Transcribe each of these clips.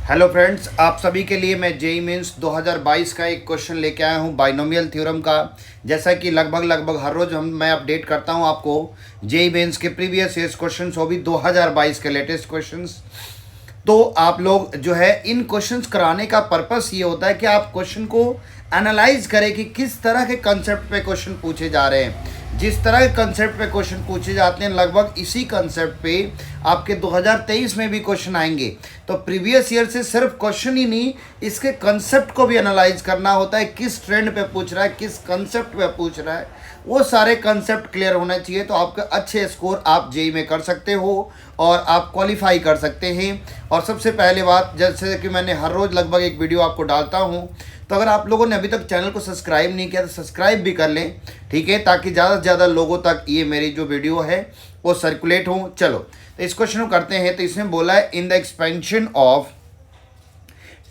Hello friends, आप सभी के लिए मैं जेई मीन्स 2022 का एक क्वेश्चन लेके आया हूँ बाइनोमियल थ्योरम का। जैसा कि लगभग हर रोज़ मैं अपडेट करता हूँ आपको जेई मेंस के प्रीवियस ईयर्स क्वेश्चंस, वो भी 2022 के लेटेस्ट क्वेश्चंस। तो आप लोग जो है इन क्वेश्चंस कराने का पर्पस ये होता है कि आप क्वेश्चन को एनालाइज करें कि किस तरह के कंसेप्ट पे क्वेश्चन पूछे जा रहे हैं। जिस तरह के कंसेप्ट पे क्वेश्चन पूछे जाते हैं लगभग इसी कंसेप्ट पे आपके 2023 में भी क्वेश्चन आएंगे। तो प्रीवियस ईयर से सिर्फ क्वेश्चन ही नहीं, इसके कंसेप्ट को भी एनालाइज करना होता है, किस ट्रेंड पे पूछ रहा है, किस कंसेप्ट पे पूछ रहा है, वो सारे कंसेप्ट क्लियर होने चाहिए। तो आपके अच्छे स्कोर आप जेई में कर सकते हो और आप क्वालिफाई कर सकते हैं। और सबसे पहले बात, जैसे कि मैंने हर रोज़ लगभग एक वीडियो आपको डालता हूँ, तो अगर आप लोगों ने अभी तक चैनल को सब्सक्राइब नहीं किया तो सब्सक्राइब भी कर लें, ठीक है, ताकि ज़्यादा से ज़्यादा लोगों तक ये मेरी जो वीडियो है वो सर्कुलेट हो। चलो तो इस क्वेश्चन को करते हैं। तो इसमें बोला है in the expansion of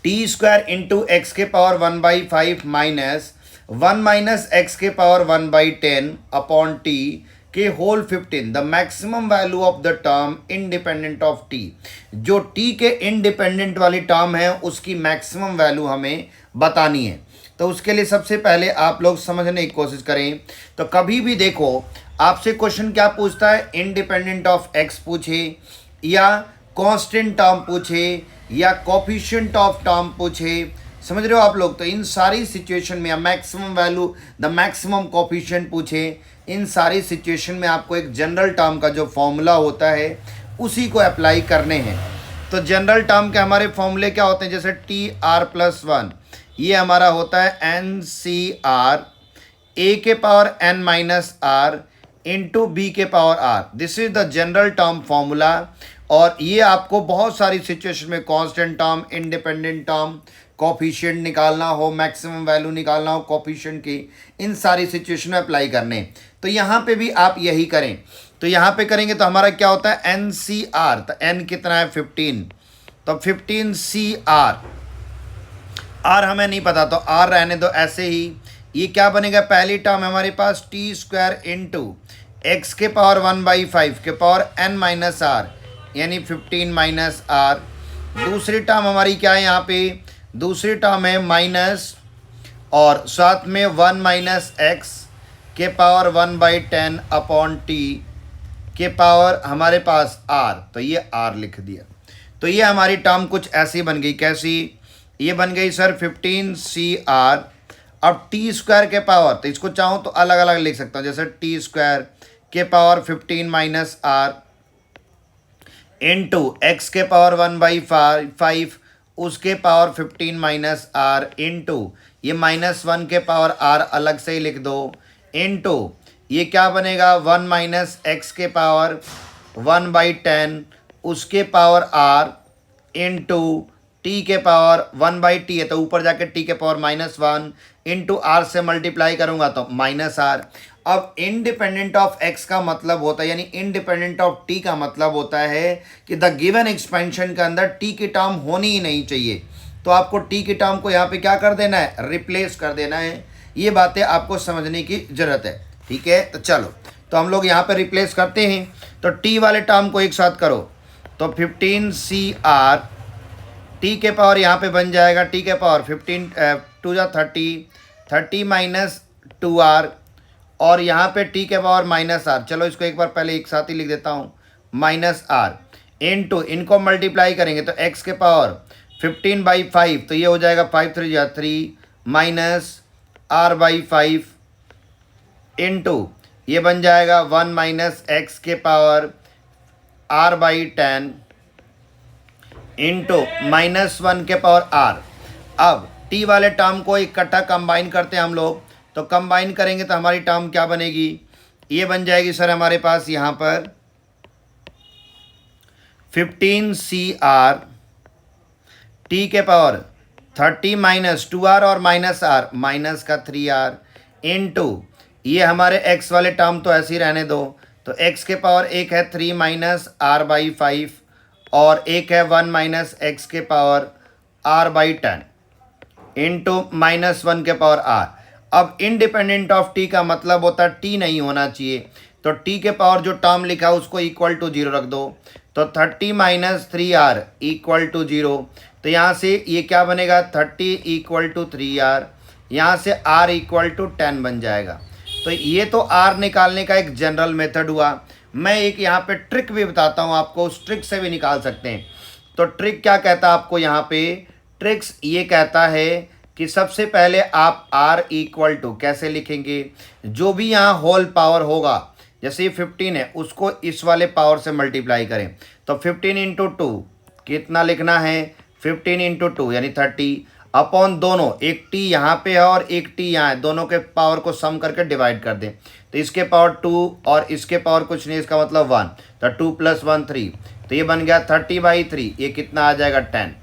T square into X के पावर 1/5 माइनस 1 माइनस एक्स के पावर 1/10 अपॉन टी के whole 15 the maximum value of the term independent of T. जो टी के इंडिपेंडेंट वाली टर्म है उसकी मैक्सिमम वैल्यू हमें बतानी है। तो उसके लिए सबसे पहले आप लोग समझने की कोशिश करें। तो कभी भी देखो आपसे क्वेश्चन क्या पूछता है, इंडिपेंडेंट ऑफ एक्स पूछे या कांस्टेंट टर्म पूछे या कोफिशिएंट ऑफ टर्म पूछे, समझ रहे हो आप लोग। तो इन सारी सिचुएशन में, या maximum value the maximum coefficient पूछे, इन सारी सिचुएशन में आपको एक जनरल टर्म का जो फॉर्मूला होता है उसी को अप्लाई करने हैं। तो जनरल टर्म के हमारे फॉर्मूले क्या होते हैं, जैसे टी आर प्लस 1, ये हमारा होता है एन सी आर ए के power N minus R into B के power R. This is the general term formula. और ये आपको बहुत सारी सिचुएशन में constant term, independent term, coefficient निकालना हो, मैक्सिमम वैल्यू निकालना हो कोफिशिएंट की, इन सारी सिचुएशन में अप्लाई करने। तो यहाँ पे भी आप यही करें। तो यहाँ पे करेंगे तो हमारा क्या होता है एन सी आर, तो एन कितना है 15, तो 15 सी आर, आर हमें नहीं पता तो आर रहने दो ऐसे ही। ये क्या बनेगा, पहली टर्म हमारे पास टी स्क्वायर इंटू एक्स के पावर 1/5 के पावर एन माइनस आर, यानी 15 माइनस आर। दूसरी टर्म हमारी क्या है यहाँ पे, दूसरी टर्म है माइनस और साथ में 1 माइनस एक्स के पावर 1/10 अपॉन टी के पावर हमारे पास आर, तो ये आर लिख दिया। तो ये हमारी टर्म कुछ ऐसी बन गई, कैसी, ये बन गई सर 15 सी आर। अब टी स्क्वायर के पावर, तो इसको चाहूँ तो अलग अलग लिख सकता हूँ, जैसे टी स्क्वायर के power 15 minus R into X के पावर 1/5 उसके पावर 15 माइनस आर इंटू ये -1 के पावर आर अलग से ही लिख दो, इंटू ये क्या बनेगा 1 माइनस एक्स के पावर 1/10 उसके पावर आर इंटू टी के पावर 1/t है, तो ऊपर जाके टी के पावर -1 इंटू आर से मल्टीप्लाई करूंगा तो माइनस आर। अब इंडिपेंडेंट ऑफ एक्स का मतलब होता है, यानी इंडिपेंडेंट ऑफ टी का मतलब होता है कि द गिवन एक्सपेंशन के अंदर टी की टर्म होनी ही नहीं चाहिए। तो आपको टी की टर्म को यहाँ पे क्या कर देना है, रिप्लेस कर देना है। ये बातें आपको समझने की जरूरत है, ठीक है। तो चलो, तो हम लोग यहाँ पे रिप्लेस करते हैं। तो टी वाले टर्म को एक साथ करो, तो 15 सी आर टी के पावर यहाँ पे बन जाएगा टी के पावर 15 2 जा 30 माइनस 2r, और यहाँ पे टी के पावर माइनस आर। चलो इसको एक बार पहले एक साथ ही लिख देता हूँ, माइनस आर इंटू इनको मल्टीप्लाई करेंगे तो एक्स के पावर 15/5, तो ये हो जाएगा 5 3 जा 3 माइनस r/5 इंटू ये बन जाएगा 1 माइनस एक्स के पावर r/10 इंटू -1 के पावर आर। अब टी वाले टर्म को इकट्ठा कंबाइन करते हैं हम लोग, तो कंबाइन करेंगे तो हमारी टर्म क्या बनेगी, ये बन जाएगी सर हमारे पास यहाँ पर 15 सी आर टी के पावर 30 माइनस 2r और माइनस आर, माइनस का 3r इंटू ये हमारे x वाले टर्म तो ऐसे ही रहने दो, तो x के पावर एक है 3 माइनस r/5 और एक है 1 माइनस एक्स के पावर r/10 इंटू -1 के पावर r। अब इंडिपेंडेंट ऑफ टी का मतलब होता है टी नहीं होना चाहिए, तो टी के पावर जो टर्म लिखा है उसको इक्वल टू 0 रख दो। तो 30 माइनस 3r इक्वल टू 0। तो यहाँ से ये क्या बनेगा, 30 इक्वल टू 3r, यहाँ से r इक्वल टू 10 बन जाएगा। तो ये तो r निकालने का एक जनरल मेथड हुआ। मैं एक यहाँ पे ट्रिक भी बताता हूँ आपको, उस ट्रिक से भी निकाल सकते हैं। तो ट्रिक क्या कहता है आपको, यहाँ पे ट्रिक्स ये कहता है कि सबसे पहले आप r इक्वल टू कैसे लिखेंगे, जो भी यहाँ होल पावर होगा, जैसे ये 15 है उसको इस वाले पावर से मल्टीप्लाई करें। तो 15 इंटू टू कितना लिखना है, 15 इंटू टू यानी 30 अपॉन दोनों, एक टी यहाँ पे है और एक टी यहाँ है, दोनों के पावर को सम करके डिवाइड कर दें। तो इसके पावर 2 और इसके पावर कुछ नहीं, इसका मतलब 1। तो 2 + 1 3, तो ये बन गया 30/3, ये कितना आ जाएगा 10।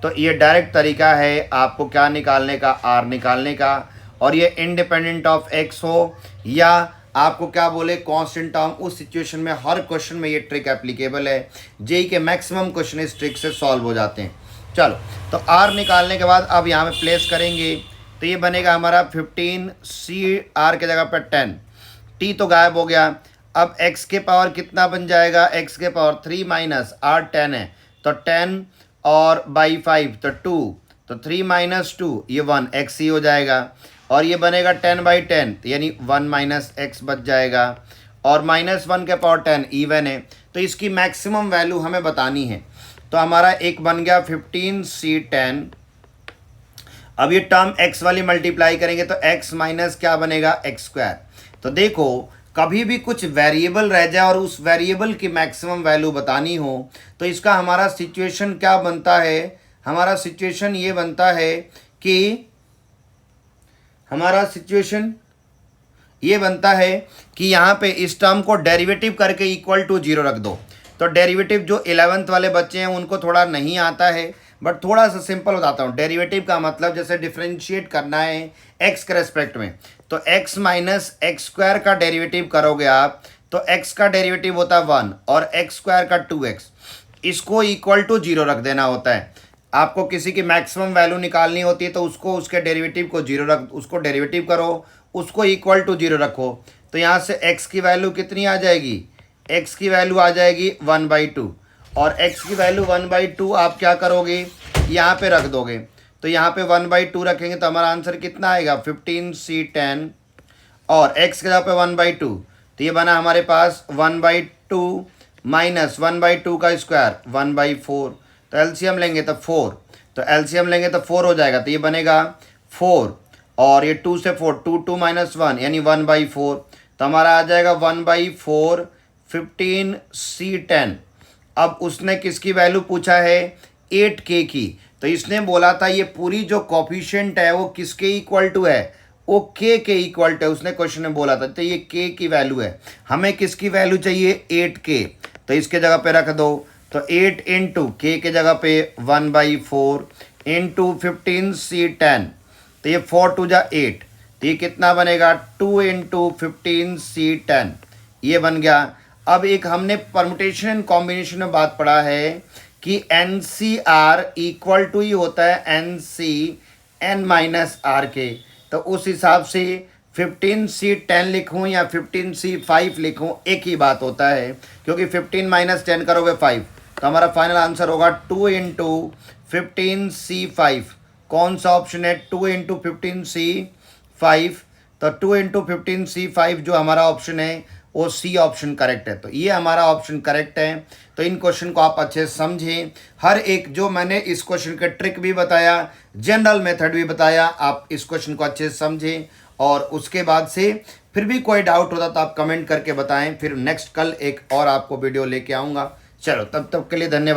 तो ये डायरेक्ट तरीका है आपको क्या निकालने का, आर निकालने का। और ये इंडिपेंडेंट ऑफ एक्स हो या आपको क्या बोले कांस्टेंट टर्म, उस सिचुएशन में हर क्वेश्चन में ये ट्रिक एप्लीकेबल है। जेई के मैक्सिमम क्वेश्चन इस ट्रिक से सॉल्व हो जाते हैं। चलो, तो आर निकालने के बाद अब यहाँ पे प्लेस करेंगे, तो ये बनेगा हमारा 15 सी आर के जगह पर 10, टी तो गायब हो गया। अब x के पावर कितना बन जाएगा, x के पावर 3 माइनस r 10 है, तो 10 और बाई 5 तो 2, तो 3 माइनस 2 ये 1, x ही हो जाएगा। और ये बनेगा 10/10 यानी 1 माइनस एक्स बच जाएगा। और -1 के पावर 10 इवन है, तो इसकी मैक्सिमम वैल्यू हमें बतानी है। तो हमारा एक बन गया 15c10। अब ये टर्म x वाली मल्टीप्लाई करेंगे तो x माइनस क्या बनेगा, x²। तो देखो कभी भी कुछ वेरिएबल रह जाए और उस वेरिएबल की मैक्सिमम वैल्यू बतानी हो, तो इसका हमारा सिचुएशन क्या बनता है, हमारा सिचुएशन ये बनता है कि यहाँ पे इस टर्म को डेरिवेटिव करके इक्वल टू 0 रख दो। तो डेरिवेटिव जो 11th वाले बच्चे हैं उनको थोड़ा नहीं आता है, बट थोड़ा सा सिंपल बताता हूँ। डेरिवेटिव का मतलब जैसे डिफरेंशिएट करना है x के रेस्पेक्ट में, तो x माइनस x² का डेरिवेटिव करोगे आप, तो x का डेरिवेटिव होता है 1 और x² का 2x, इसको इक्वल टू 0 रख देना होता है। आपको किसी की मैक्सिमम वैल्यू निकालनी होती है तो उसको उसके डेरिवेटिव को 0 रख, उसको डेरिवेटिव करो, उसको इक्वल टू 0 रखो। तो यहाँ से x की वैल्यू कितनी आ जाएगी, x की वैल्यू आ जाएगी 1/2, और x की वैल्यू 1/2 आप क्या करोगे, यहाँ पे रख दोगे। तो यहाँ पे 1/2 रखेंगे तो हमारा आंसर कितना आएगा 15c10, और x के जगह पे 1/2, तो ये बना हमारे पास 1/2 माइनस 1/2 का स्क्वायर 1/4। तो एलसीएम लेंगे तो 4, तो एलसीएम लेंगे तो 4 हो जाएगा। तो ये बनेगा 4 और ये 2 से 4, 2 माइनस 1 यानी 1/4। तो हमारा आ जाएगा 1/4 15c10। अब उसने किसकी वैल्यू पूछा है, 8k की। तो इसने बोला था ये पूरी जो कोफिशिएंट है वो किसके इक्वल टू है, वो k के इक्वल टू है, उसने क्वेश्चन में बोला था। तो ये k की वैल्यू है, हमें किसकी वैल्यू चाहिए, 8k। तो इसके जगह पे रख दो, तो 8 इंटू k के जगह पे 1/4 इंटू 15c10, तो ये 4 2 जा 8, तो ये कितना बनेगा 2 इंटू 15c10, ये बन गया। अब एक हमने परमुटेशन एंड कॉम्बिनेशन में बात पढ़ा है कि NCR इक्वल टू ही होता है NCN माइनस RK। तो उस हिसाब से 15c10 लिखूँ या 15c5 लिखूँ एक ही बात होता है, क्योंकि 15 माइनस 10 करोगे 5, तो हमारा फाइनल आंसर होगा 2 इंटू 15c5। कौन सा ऑप्शन है, 2 इंटू 15c5। तो 2 इंटू 15c5 जो हमारा ऑप्शन है वो सी ऑप्शन करेक्ट है। तो ये हमारा ऑप्शन करेक्ट है। तो इन क्वेश्चन को आप अच्छे से समझें। हर एक जो मैंने इस क्वेश्चन का ट्रिक भी बताया, जनरल मेथड भी बताया, आप इस क्वेश्चन को अच्छे से समझें। और उसके बाद से फिर भी कोई डाउट होता तो आप कमेंट करके बताएं, फिर नेक्स्ट कल एक और आपको वीडियो लेके आऊँगा। चलो तब तक के लिए धन्यवाद।